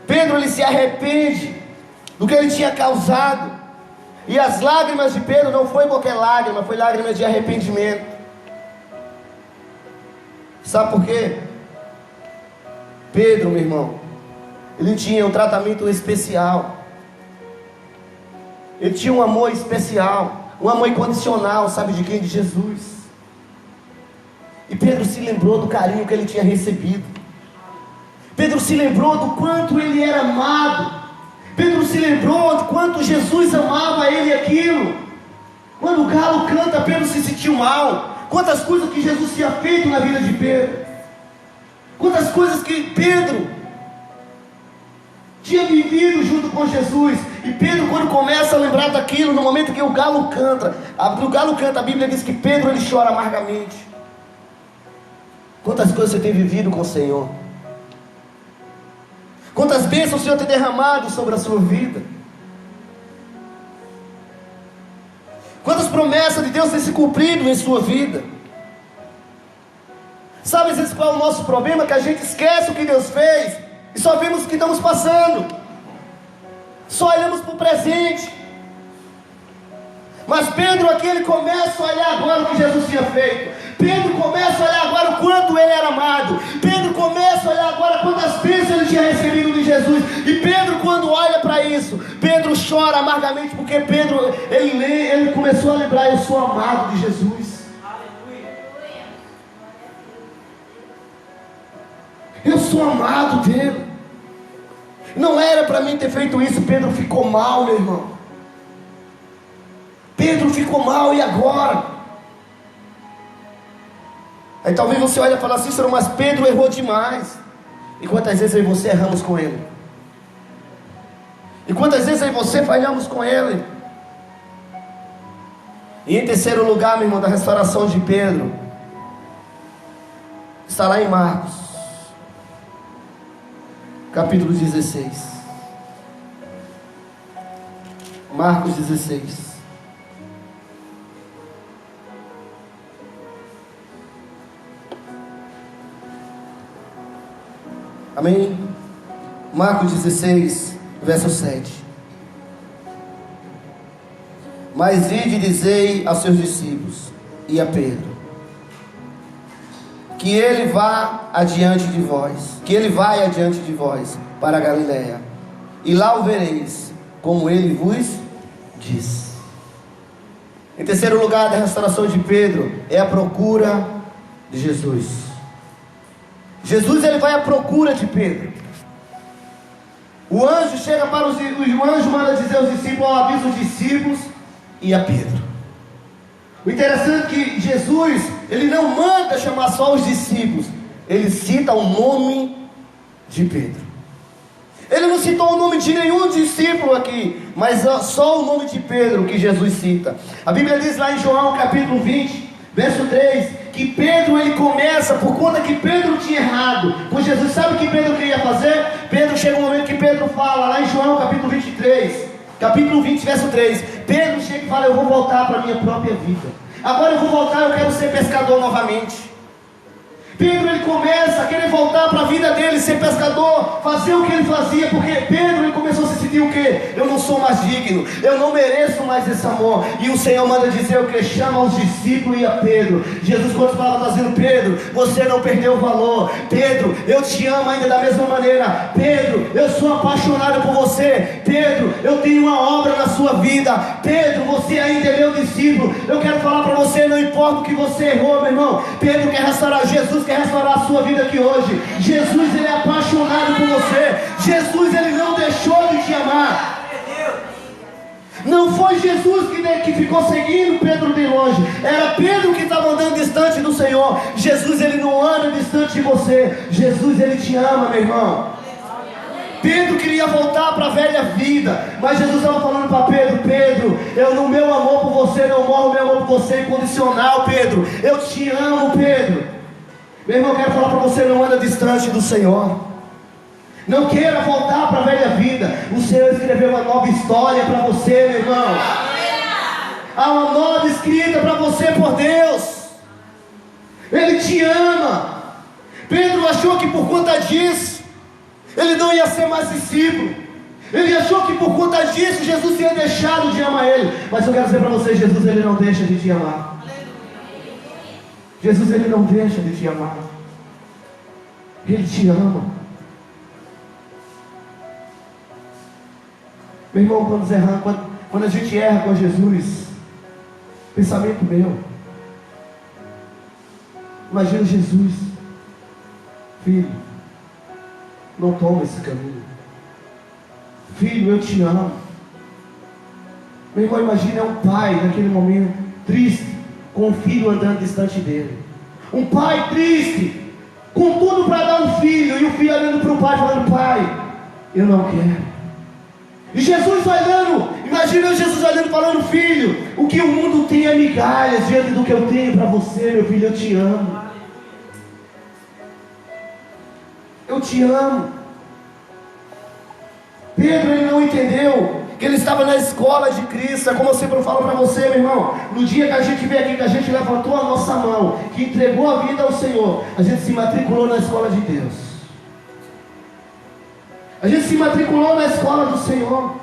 Pedro, ele se arrepende do que ele tinha causado. E as lágrimas de Pedro não foi qualquer lágrima, foi lágrimas de arrependimento. Sabe por quê? Pedro, meu irmão, ele tinha um tratamento especial. Ele tinha um amor especial, um amor incondicional, sabe de quem? De Jesus. E Pedro se lembrou do carinho que ele tinha recebido. Pedro se lembrou do quanto ele era amado. Pedro se lembrou do quanto Jesus amava ele e aquilo. Quando o galo canta, Pedro se sentiu mal. Quantas coisas que Jesus tinha feito na vida de Pedro. Quantas coisas que Pedro tinha vivido junto com Jesus. E Pedro, quando começa a lembrar daquilo, no momento que o galo canta, a Bíblia diz que Pedro, ele chora amargamente. Quantas coisas você tem vivido com o Senhor? Quantas bênçãos o Senhor tem derramado sobre a sua vida? Quantas promessas de Deus têm se cumprido em sua vida? Sabe às vezes qual é o nosso problema? Que a gente esquece o que Deus fez e só vemos o que estamos passando. Só olhamos para o presente. Mas Pedro aqui, ele começa a olhar agora o que Jesus tinha feito. Pedro começa a olhar agora o quanto ele era amado. Pedro começa a olhar agora quantas bênçãos ele tinha recebido de Jesus. E Pedro, quando olha para isso, Pedro chora amargamente, porque Pedro, ele começou a lembrar: eu sou amado de Jesus. Eu sou amado dele. Não era para mim ter feito isso. Pedro ficou mal, meu irmão. Pedro ficou mal, e agora? Aí talvez você olhe e fale assim: mas Pedro errou demais. E quantas vezes eu e você erramos com ele? E quantas vezes eu e você falhamos com ele? E em terceiro lugar, meu irmão, da restauração de Pedro, está lá em Marcos, capítulo 16. Marcos 16. Amém? Marcos 16, verso 7. Mas ide e dizei aos seus discípulos e a Pedro, que ele vá adiante de vós, que ele vai adiante de vós para a Galiléia, e lá o vereis, como ele vos diz. Em terceiro lugar, da restauração de Pedro é a procura de Jesus. Jesus, ele vai à procura de Pedro. O anjo chega para o anjo manda dizer aos discípulos, avisa os discípulos e a Pedro. O interessante é que Jesus, ele não manda chamar só os discípulos, ele cita o nome de Pedro. Ele não citou o nome de nenhum discípulo aqui, mas só o nome de Pedro que Jesus cita. A Bíblia diz lá em João capítulo 20, verso 3, que Pedro, ele começa, por conta que Pedro tinha errado, pois Jesus sabe o que Pedro queria fazer. Pedro, chega um momento que Pedro fala, lá em João capítulo 23, capítulo 20, verso 3, Pedro chega e fala, eu vou voltar para a minha própria vida, agora eu vou voltar, eu quero ser pescador novamente. Pedro, ele começa a querer voltar para a vida dele, ser pescador, fazer o que ele fazia, porque Pedro, ele começou a se sentir o quê? Eu não sou mais digno, eu não mereço mais esse amor. E o Senhor manda dizer o que? Chama os discípulos e a Pedro. Jesus, quando falava, está dizendo, Pedro, você não perdeu o valor. Pedro, eu te amo ainda da mesma maneira. Pedro, eu sou apaixonado por você. Pedro, eu tenho uma obra na sua vida. Pedro, você ainda é meu discípulo. Eu quero falar para você, não importa o que você errou, meu irmão. Pedro quer restaurar, Jesus quer restaurar a sua vida aqui hoje. Jesus, ele é apaixonado por você. Jesus, ele não deixou de te amar. Não foi Jesus que ficou seguindo Pedro de longe, era Pedro que estava andando distante do Senhor. Jesus, ele não anda distante de você. Jesus, ele te ama, meu irmão. Pedro queria voltar para a velha vida, mas Jesus estava falando para Pedro, Pedro, no meu amor por você não morre, o meu amor por você é incondicional, Pedro. Eu te amo, Pedro. Meu irmão, eu quero falar para você, não anda distante do Senhor. Não queira voltar para a velha vida. O Senhor escreveu uma nova história para você, meu irmão. Há uma nova escrita para você por Deus. Ele te ama. Pedro achou que por conta disso ele não ia ser mais discípulo. Ele achou que por conta disso Jesus tinha deixado de amar ele. Mas eu quero dizer para você, Jesus, ele não deixa de te amar. Jesus, ele não deixa de te amar. Ele te ama. Meu irmão, quando a gente erra com Jesus, pensamento meu, imagina Jesus, filho, não toma esse caminho. Filho, eu te amo. Meu irmão, imagina um pai naquele momento triste, com um filho andando distante dele. Um pai triste, com tudo para dar um filho, e o filho olhando para o pai, falando, pai, eu não quero. E Jesus olhando, imagina Jesus olhando, falando, filho, o que o mundo tem é migalhas diante do que eu tenho para você, meu filho, eu te amo. Eu te amo. Pedro, ele não entendeu que ele estava na escola de Cristo. É como eu sempre falo para você, meu irmão, no dia que a gente veio aqui, que a gente levantou a nossa mão, que entregou a vida ao Senhor, a gente se matriculou na escola de Deus. A gente se matriculou na escola do Senhor.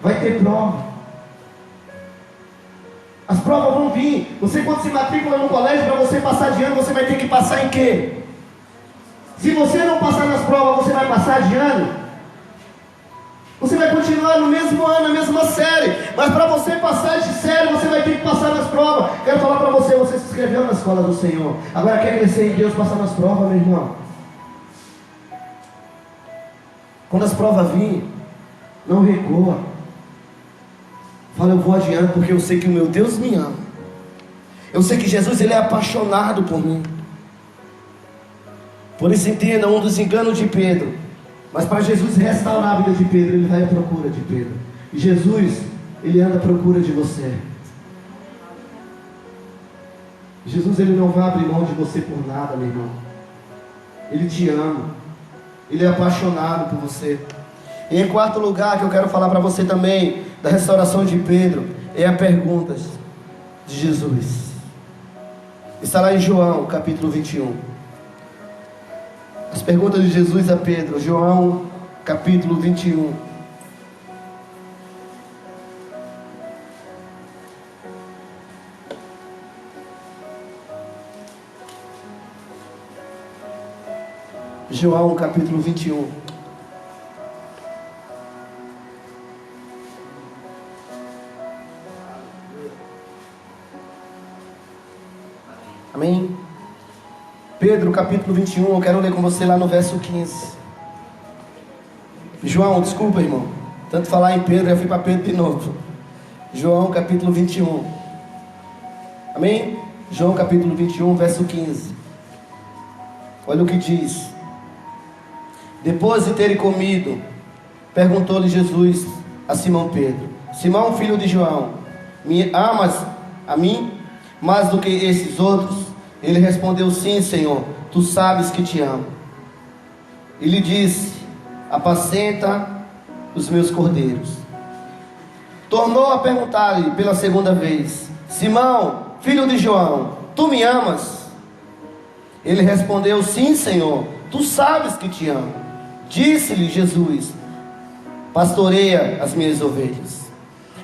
Vai ter prova. As provas vão vir. Você, quando se matricula no colégio, para você passar de ano, você vai ter que passar em quê? Se você não passar nas provas, você vai passar de ano? Você vai continuar no mesmo ano, na mesma série. Mas para você passar de série, você vai ter que passar nas provas. Quero falar para você, você se inscreveu na escola do Senhor. Agora quer crescer em Deus, passar nas provas, meu irmão. Quando as provas virem, não recua. Fala, eu vou adiante, porque eu sei que o meu Deus me ama. Eu sei que Jesus, ele é apaixonado por mim. Por isso entenda, um dos enganos de Pedro. Mas para Jesus restaurar a vida de Pedro, ele vai à procura de Pedro. E Jesus, ele anda à procura de você. Jesus, ele não vai abrir mão de você por nada, meu irmão. Ele te ama. Ele é apaixonado por você. E em quarto lugar, que eu quero falar para você também, da restauração de Pedro, é a pergunta de Jesus. Está lá em João, capítulo 21. As As perguntas de Jesus a Pedro, João capítulo 21. João capítulo 21. Amém? Pedro capítulo 21, eu quero ler com você lá no verso 15. João, desculpa, irmão. Tanto falar em Pedro, eu fui para Pedro de novo. João capítulo 21. Amém? João capítulo 21, verso 15. Olha o que diz. Depois de terem comido, perguntou-lhe Jesus a Simão Pedro: Simão, filho de João, me amas a mim mais do que esses outros? Ele respondeu: sim, Senhor, tu sabes que te amo. E lhe disse: apacenta os meus cordeiros. Tornou a perguntar-lhe pela segunda vez: Simão, filho de João, tu me amas? Ele respondeu: sim, Senhor, tu sabes que te amo. Disse-lhe Jesus: pastoreia as minhas ovelhas.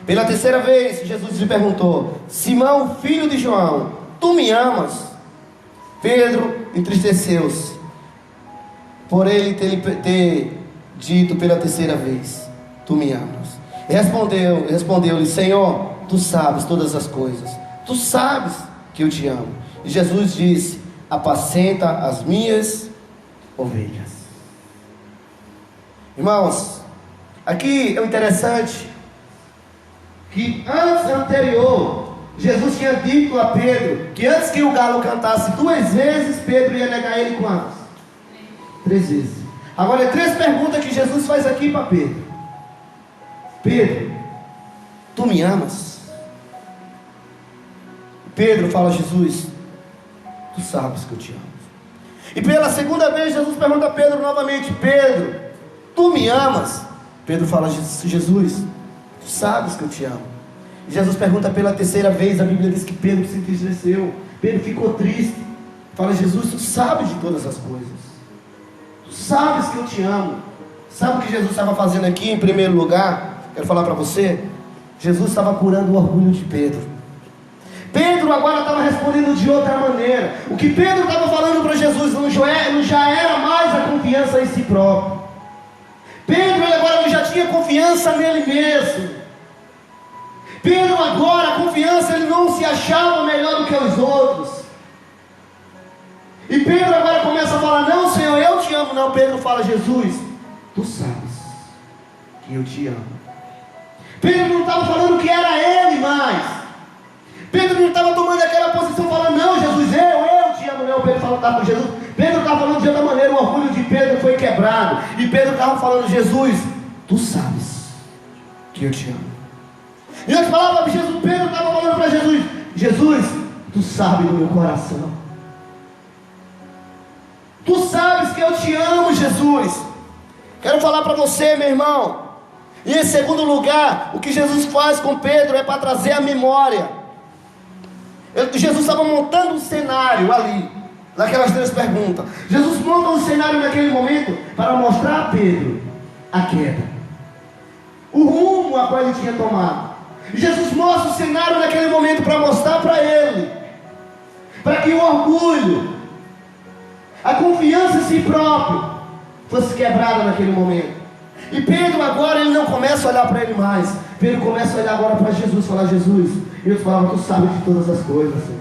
Pela terceira vez, Jesus lhe perguntou: Simão, filho de João, tu me amas? Pedro entristeceu-se por ele ter dito pela terceira vez: tu me amas. Respondeu-lhe: Senhor, tu sabes todas as coisas, tu sabes que eu te amo. E Jesus disse: apacenta as minhas ovelhas. Irmãos, aqui é interessante que anterior Jesus tinha dito a Pedro que antes que o galo cantasse 2 vezes, Pedro ia negar ele quantas? 3 vezes. Agora é 3 perguntas que Jesus faz aqui para Pedro. Pedro, tu me amas? Pedro fala a Jesus: tu sabes que eu te amo. E pela segunda vez Jesus pergunta a Pedro novamente: Pedro, tu me amas? Pedro fala: Jesus, tu sabes que eu te amo. Jesus pergunta pela terceira vez, a Bíblia diz que Pedro se entristeceu, Pedro ficou triste. Fala: Jesus, tu sabes de todas as coisas, tu sabes que eu te amo. Sabe o que Jesus estava fazendo aqui em primeiro lugar? Quero falar para você. Jesus estava curando o orgulho de Pedro. Pedro agora estava respondendo de outra maneira. O que Pedro estava falando para Jesus não já era mais a confiança em si próprio. Pedro agora já tinha confiança nele mesmo. Pedro agora, a confiança, ele não se achava melhor do que os outros. E Pedro agora começa a falar: não, Senhor, eu te amo. Não, Pedro fala: Jesus, tu sabes que eu te amo. Pedro não estava falando que era ele mais. Pedro não estava tomando aquela posição falando: não, Jesus, eu te amo. Não, Pedro estava com Jesus. Pedro estava falando de outra maneira. O orgulho de Pedro foi quebrado. E Pedro estava falando: Jesus, tu sabes que eu te amo. E eu falava para Jesus, Pedro estava falando para Jesus: Jesus, tu sabes do meu coração. Tu sabes que eu te amo, Jesus. Quero falar para você, meu irmão. E em segundo lugar, o que Jesus faz com Pedro é para trazer a memória. Jesus estava montando um cenário ali, naquelas 3 perguntas. Jesus monta um cenário naquele momento para mostrar a Pedro a queda, o rumo a qual ele tinha tomado. Jesus mostra o cenário naquele momento para mostrar para ele, para que o orgulho, a confiança em si próprio fosse quebrada naquele momento. E Pedro agora, ele não começa a olhar para ele mais. Pedro começa a olhar agora para Jesus, falar: Jesus, e eu falava: tu sabes de todas as coisas, Senhor.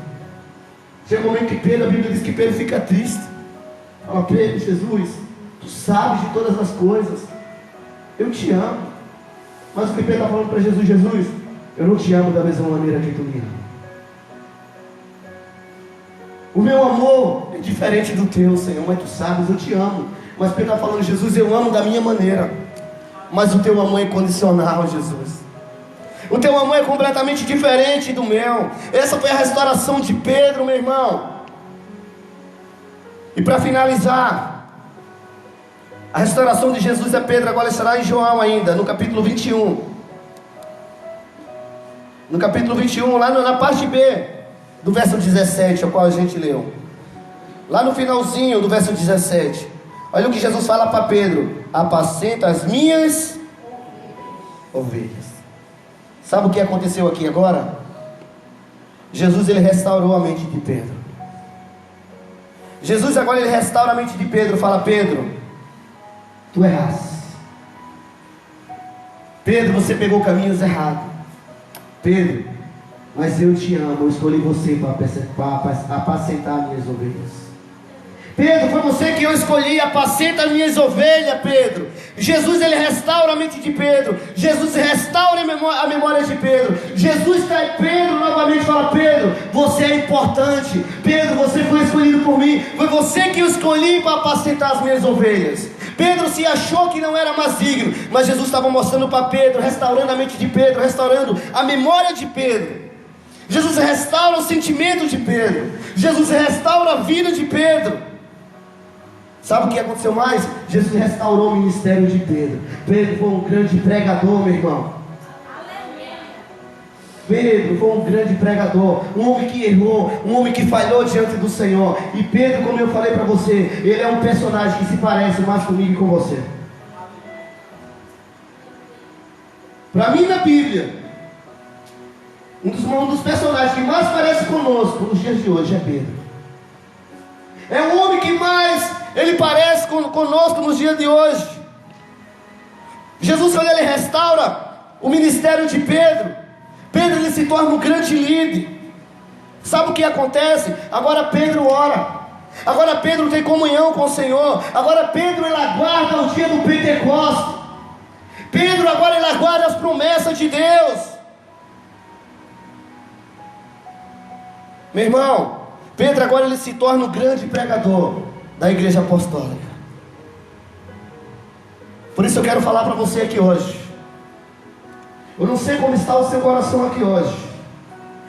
Chega um momento que Pedro, a Bíblia diz que Pedro fica triste. Fala: Pedro, Jesus, tu sabes de todas as coisas, eu te amo. Mas o que Pedro está falando para Jesus: Jesus, eu não te amo da mesma maneira que tu me ama. O meu amor é diferente do teu, Senhor, mas tu sabes, eu te amo. Mas Pedro está falando: Jesus, eu amo da minha maneira, mas o teu amor é incondicional, Jesus. O teu amor é completamente diferente do meu. Essa foi a restauração de Pedro, meu irmão. E para finalizar, a restauração de Jesus a Pedro agora estará em João ainda, no capítulo 21. No capítulo 21, lá na parte B do verso 17, ao qual a gente leu. Lá no finalzinho do verso 17. Olha o que Jesus fala para Pedro: apacenta as minhas ovelhas. Sabe o que aconteceu aqui agora? Jesus, ele restaurou a mente de Pedro. Jesus agora, ele restaura a mente de Pedro. Fala: Pedro, tu erraste. Pedro, você pegou caminhos errados. Pedro, mas eu te amo, eu escolhi você para apacentar minhas ovelhas. Pedro, foi você que eu escolhi, apacenta as minhas ovelhas, Pedro. Jesus, ele restaura a mente de Pedro. Jesus restaura a memória de Pedro. Jesus traz Pedro novamente e fala: Pedro, você é importante. Pedro, você foi escolhido por mim. Foi você que eu escolhi para apacentar as minhas ovelhas. Pedro se achou que não era mais digno, mas Jesus estava mostrando para Pedro, restaurando a mente de Pedro, restaurando a memória de Pedro. Jesus restaura o sentimento de Pedro. Jesus restaura a vida de Pedro. Sabe o que aconteceu mais? Jesus restaurou o ministério de Pedro. Pedro foi um grande pregador, meu irmão. Pedro foi um grande pregador, um homem que errou, um homem que falhou diante do Senhor. E Pedro, como eu falei para você, ele é um personagem que se parece mais comigo e com você. Para mim, na Bíblia, um dos personagens que mais parece conosco nos dias de hoje é Pedro. É o homem que mais ele parece conosco nos dias de hoje. Jesus, quando ele restaura o ministério de Pedro, Pedro, ele se torna um grande líder. Sabe o que acontece? Agora Pedro ora. Agora Pedro tem comunhão com o Senhor. Agora Pedro, ele aguarda o dia do Pentecostes. Pedro agora, ele aguarda as promessas de Deus. Meu irmão, Pedro agora, ele se torna um grande pregador da igreja apostólica. Por isso eu quero falar para você aqui hoje. Eu não sei como está o seu coração aqui hoje.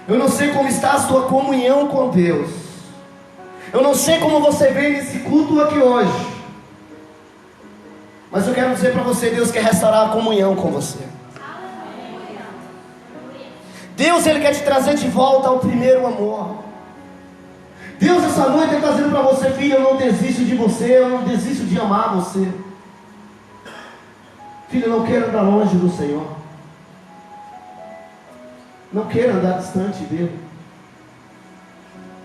Eu não sei como está a sua comunhão com Deus. Eu não sei como você veio nesse culto aqui hoje. Mas eu quero dizer para você, Deus quer restaurar a comunhão com você. Deus, ele quer te trazer de volta ao primeiro amor. Deus, essa noite está dizendo para você: filho, eu não desisto de você, eu não desisto de amar você. Filho, eu não quero andar longe do Senhor. Não queira andar distante dele.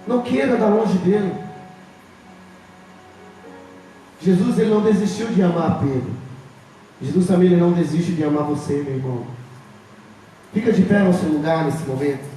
Não queira andar longe dele. Jesus, ele não desistiu de amar Pedro. Jesus também, ele não desiste de amar você, meu irmão. Fica de pé no seu lugar nesse momento.